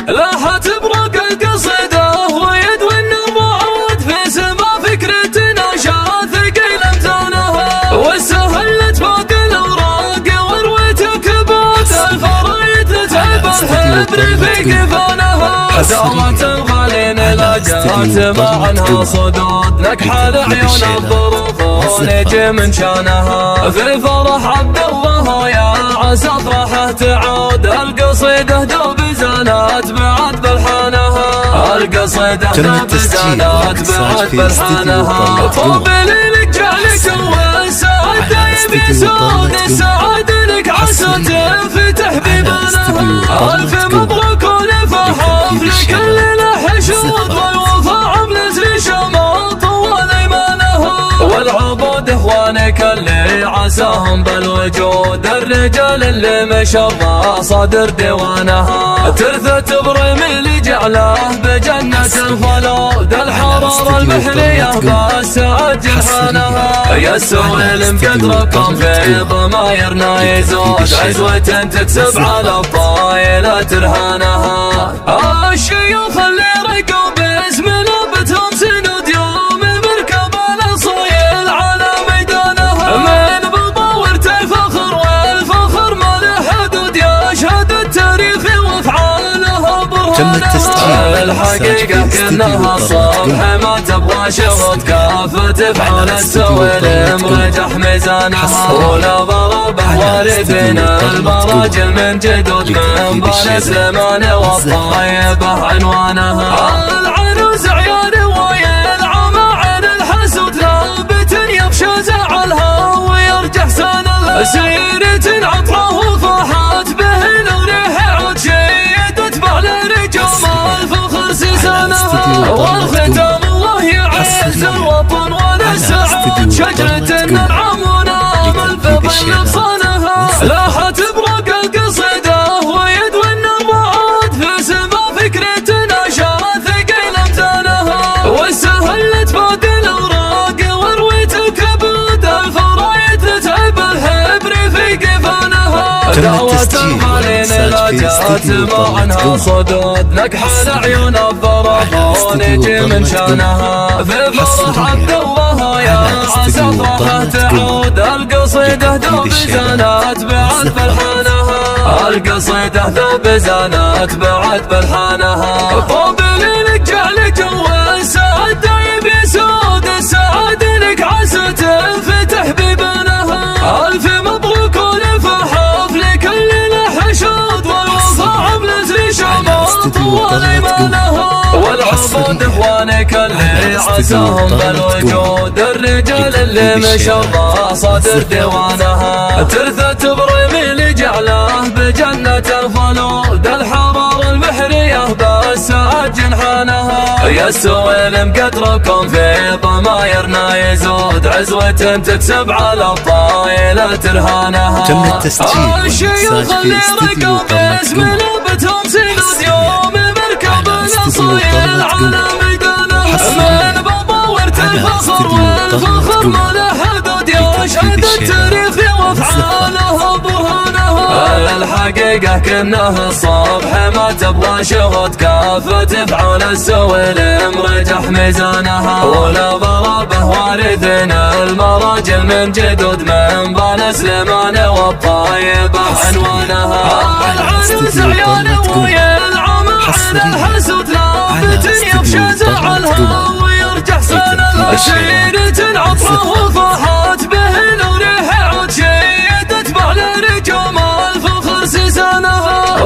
لاحت برق القصيدة ويدوي النبوات في سما فكرتنا شاث ثقيل امتانها وسهلت باقي الاوراق ورويت كبوت الفرايد لتعب الحبر في قفانها دارت الغالين لا جات ما عنها صدود نكحل عيون الظروف ونجي من شانها في فرح عبد الله يا عسى افراحه تعود القصيدة دوب زانات بعد بلحانها القصيدة دوب زانات بعد بلحانها طوب ليلك جعلك والسعد يبي سعود السعد لك عسى تنفتح بيبانها الف مبروك ولفحاف لكل الحشود والوفا عملت لي شمال طول ايمانها والعبود اخوانك اللي عساهم بالوجود الرجال اللي مشرع صدر ديوانها ترث تبرم اللي جعله بجنة الخلود الحرارة المحلية بالسعد جنحانها يا السويل مقدركم في ضمايرنا يزود عزوة تكسب على الطايلة ترهانها الشيوخ اللي رقوا باسم لبتهم سند يوم مركب الاصيل على ميدانها من بالباور تفخر والفخر ما له حدود يشهد التاريخ وافعالها برهانها الحقيقة كأنها الصبح ما تبغى شغل كافة افعال السويل مرجح ميزانها ولا ضربه والدين المراجل من جدود من بني سليمان والطيبة عنوانها العروس عيال ويا العماعن الحسود ثابت يبشى زعلها ويرجع سنة سيرة عطره وفاحت به الريح عود شيدت بعد رجوم الفخر سيسانها والختام الله يعز الوطن ونسعد شجرة النعم ونام الفضل اغصانها لاحت برق القصيدة ويدوي النبوات في سما فكرتنا شاث ثقيل امتانها وسهلت باقي الاوراق ورويت كبود الفرايد لتعب الحبر في قفانها دعوت الغالين لا جات ما عنها صدود نكحل عيون الظرف ونجي من شانها في فرح عبد الله يا عسى افراحه تعود القصيدة دوب زانات بعد بلحانها القصيدة دوب زانات بعد بلحانها طوب ليلك جعلك والسعد يبي سعود السعد لك عسى تنفتح بيبانها الف مبروك ولفحاف لكل الحشود والوفا عملت لي شمال طول ايمانها والعبود اخوانك اللي عساهم بالوجود الرجال اللي مشرع صدر ديوانها ترث تبرم اللي جعله بجنة الخلود الحرارة المحرية بالسعد جنحانها يا السويل مقدركم في ضمايرنا يزود عزوة تكسب على الطايلة ترهانها تم التسجيل الشيوخ اللي رقوا باسم لبتهم سند يوم مركب الاصيل على ميدانها من بالباور تفخر والفخر ما له حدود يشهد التاريخ وافعالها برهانها الحقيقة كأنها الصبح ما تبغى شغل كافة افعال السويل مرجح ميزانها ولا ضربه والدين المراجل من جدود من بني سليمان والطيبة عنوانها العروس عيال ويا العماعن الحسود ثابت يبشى زعلها ويرجع سنة سيرة عطره وفاحت به الريح عود شيدت بعد رجوم الفخر سيسانها